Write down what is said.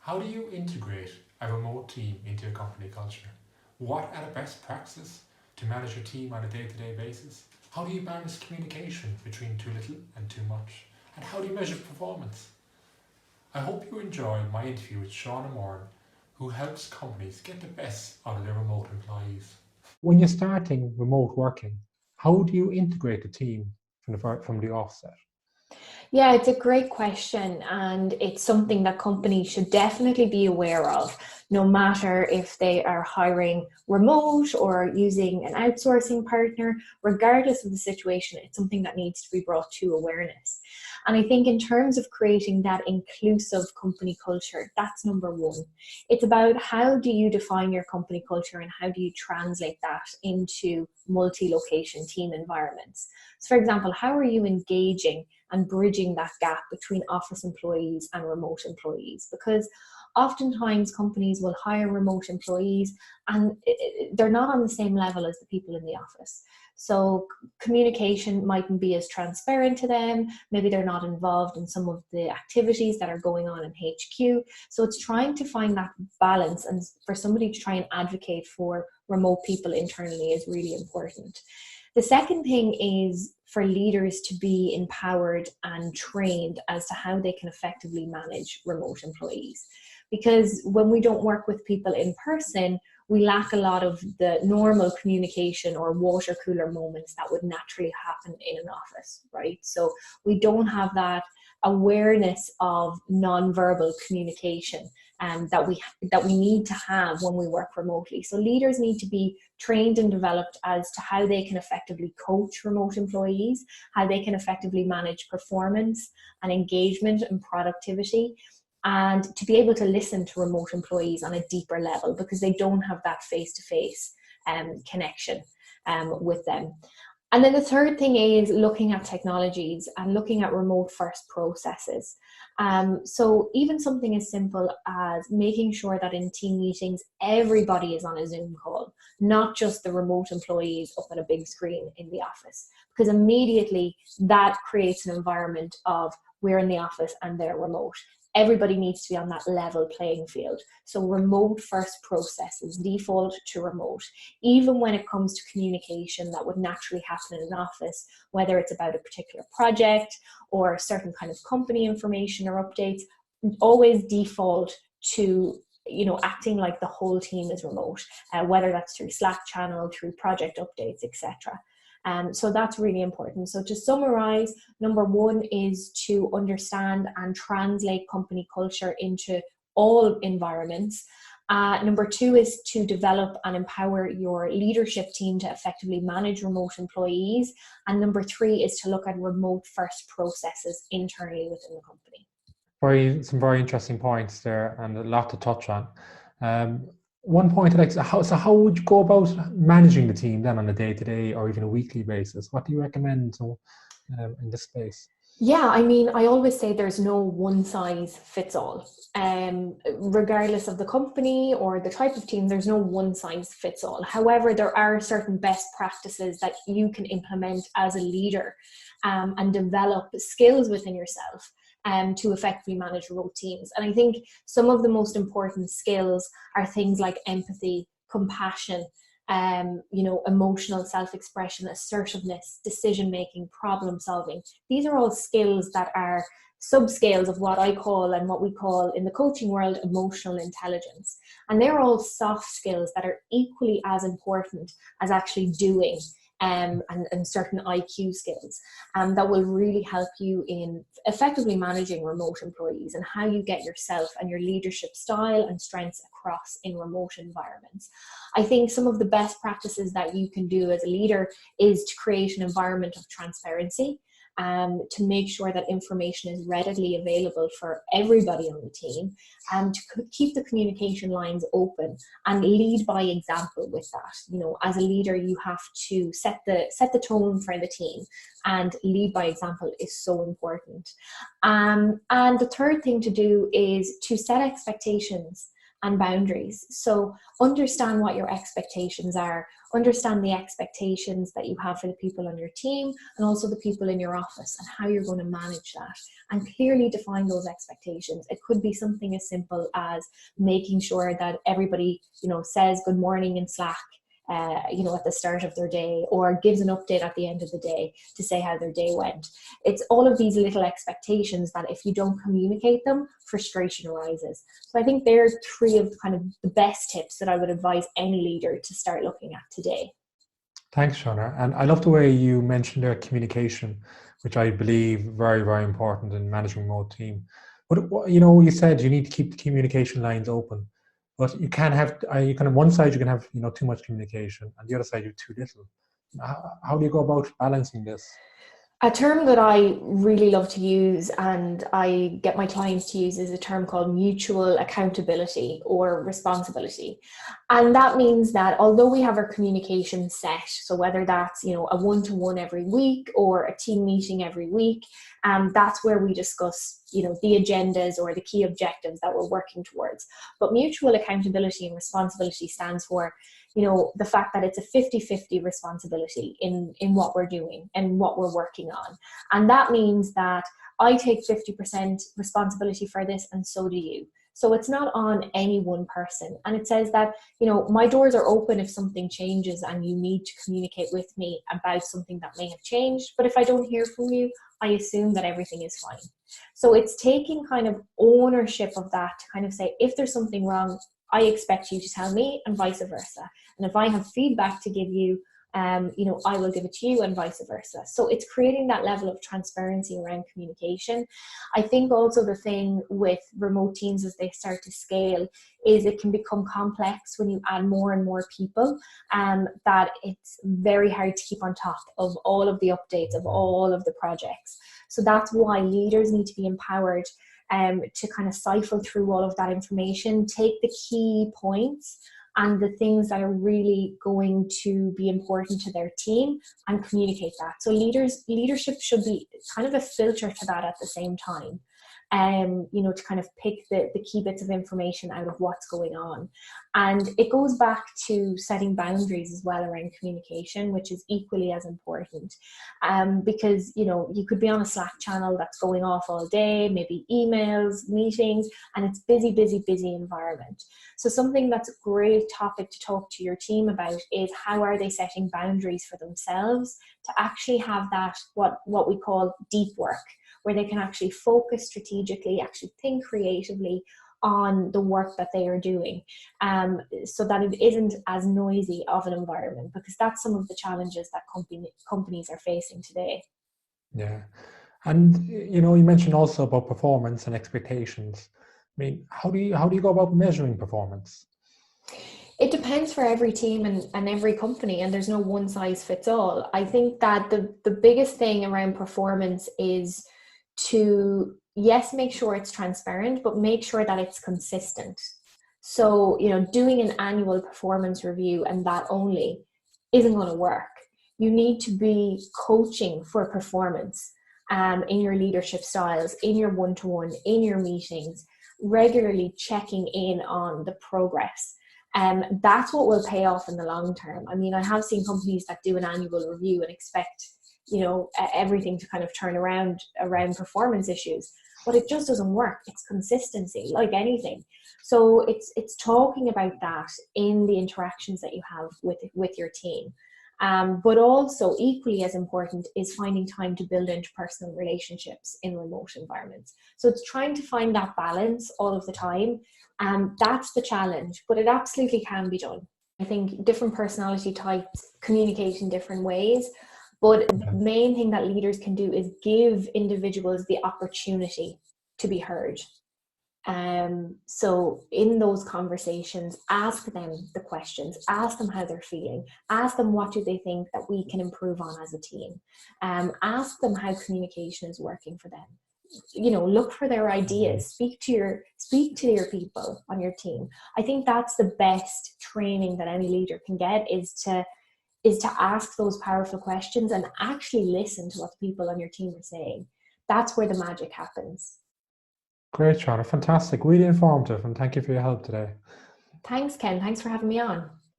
How do you integrate a remote team into your company culture? What are the best practices to manage your team on a day-to-day basis? How do you balance communication between too little and too much? And how do you measure performance? I hope you enjoy my interview with Shauna Moran, who helps companies get the best out of their remote employees. When you're starting remote working, how do you integrate the team from the offset? Yeah, it's a great question, and it's something that companies should definitely be aware of, no matter if they are hiring remote or using an outsourcing partner. Regardless of the situation, it's something that needs to be brought to awareness. And I think in terms of creating that inclusive company culture, that's number one. It's about how do you define your company culture and how do you translate that into multi-location team environments. So for example, how are you engaging and bridging that gap between office employees and remote employees? Because oftentimes companies will hire remote employees and they're not on the same level as the people in the office. So communication mightn't be as transparent to them. Maybe they're not involved in some of the activities that are going on in HQ. So it's trying to find that balance, and for somebody to try and advocate for remote people internally is really important. The second thing is for leaders to be empowered and trained as to how they can effectively manage remote employees. Because when we don't work with people in person, we lack a lot of the normal communication or water cooler moments that would naturally happen in an office, right? So we don't have that awareness of non-verbal communication that we need to have when we work remotely. So leaders need to be trained and developed as to how they can effectively coach remote employees, how they can effectively manage performance and engagement and productivity, and to be able to listen to remote employees on a deeper level because they don't have that face-to-face connection with them. And then the third thing is looking at technologies and looking at remote first processes. So even something as simple as making sure that in team meetings, everybody is on a Zoom call, not just the remote employees up on a big screen in the office, because immediately that creates an environment of we're in the office and they're remote. Everybody needs to be on that level playing field. So remote first processes, default to remote. Even when it comes to communication that would naturally happen in an office, whether it's about a particular project or a certain kind of company information or updates, always default to acting like the whole team is remote, whether that's through Slack channel, through project updates, etc. So that's really important. So to summarize, number one is to understand and translate company culture into all environments. Number two is to develop and empower your leadership team to effectively manage remote employees. And number three is to look at remote first processes internally within the company. Some very interesting points there, and a lot to touch on. One point I'd like to, how would you go about managing the team then on a day-to-day or even a weekly basis? What do you recommend in this space? Yeah, I mean, I always say there's no one size fits all. Regardless of the company or the type of team, there's no one size fits all. However, there are certain best practices that you can implement as a leader and develop skills within yourself to effectively manage remote teams. And I think some of the most important skills are things like empathy, compassion, emotional self-expression, assertiveness, decision-making, problem-solving. These are all skills that are subscales of what I call and what we call in the coaching world emotional intelligence. And they're all soft skills that are equally as important as actually doing and certain IQ skills that will really help you in effectively managing remote employees and how you get yourself and your leadership style and strengths across in remote environments. I think some of the best practices that you can do as a leader is to create an environment of transparency, to make sure that information is readily available for everybody on the team, and to keep the communication lines open and lead by example with that. As a leader, you have to set the tone for the team, and lead by example is so important. And the third thing to do is to set expectations and boundaries. So understand what your expectations are, understand the expectations that you have for the people on your team and also the people in your office and how you're going to manage that, and clearly define those expectations. It could be something as simple as making sure that everybody, says good morning in Slack, at the start of their day, or gives an update at the end of the day to say how their day went. It's all of these little expectations that if you don't communicate them, frustration arises. So I think there's three of kind of the best tips that I would advise any leader to start looking at today. Thanks, Shauna. And I love the way you mentioned their communication, which I believe very, very important in managing a remote team. But you said you need to keep the communication lines open. But you can have, on one side you can have, too much communication, and the other side you have too little. How do you go about balancing this? A term that I really love to use and I get my clients to use is a term called mutual accountability or responsibility. And that means that although we have our communication set, so whether that's, a one-to-one every week or a team meeting every week, that's where we discuss, the agendas or the key objectives that we're working towards. But mutual accountability and responsibility stands for the fact that it's a 50-50 responsibility in what we're doing and what we're working on. And that means that I take 50% responsibility for this and so do you. So it's not on any one person. And it says that, my doors are open if something changes and you need to communicate with me about something that may have changed. But if I don't hear from you, I assume that everything is fine. So it's taking kind of ownership of that to kind of say, if there's something wrong, I expect you to tell me and vice versa. And if I have feedback to give you, I will give it to you and vice versa. So it's creating that level of transparency around communication. I think also the thing with remote teams as they start to scale is it can become complex when you add more and more people, that it's very hard to keep on top of all of the updates of all of the projects. So that's why leaders need to be empowered to kind of siphon through all of that information, take the key points and the things that are really going to be important to their team and communicate that. So leadership should be kind of a filter to that at the same time. To kind of pick the key bits of information out of what's going on. And it goes back to setting boundaries as well around communication, which is equally as important. Because, you could be on a Slack channel that's going off all day, maybe emails, meetings, and it's busy environment. So something that's a great topic to talk to your team about is how are they setting boundaries for themselves to actually have that, what we call deep work, where they can actually focus strategically, actually think creatively on the work that they are doing, so that it isn't as noisy of an environment, because that's some of the challenges that companies are facing today. Yeah. And, you mentioned also about performance and expectations. I mean, how do you go about measuring performance? It depends for every team and every company, and there's no one size fits all. I think that the biggest thing around performance is to, yes, make sure it's transparent, but make sure that it's consistent. So, doing an annual performance review and that only isn't going to work. You need to be coaching for performance in your leadership styles, in your one-to-one, in your meetings, regularly checking in on the progress. That's what will pay off in the long term. I mean, I have seen companies that do an annual review and expect everything to kind of turn around performance issues, but it just doesn't work. It's consistency, like anything. So it's talking about that in the interactions that you have with your team. But also equally as important is finding time to build interpersonal relationships in remote environments. So it's trying to find that balance all of the time. That's the challenge, but it absolutely can be done. I think different personality types communicate in different ways. But the main thing that leaders can do is give individuals the opportunity to be heard. So in those conversations, ask them the questions, ask them how they're feeling, ask them what do they think that we can improve on as a team, ask them how communication is working for them. Look for their ideas, speak to your people on your team. I think that's the best training that any leader can get, is to ask those powerful questions and actually listen to what the people on your team are saying. That's where the magic happens. Great, Shauna. Fantastic. Really informative. And thank you for your help today. Thanks, Ken. Thanks for having me on.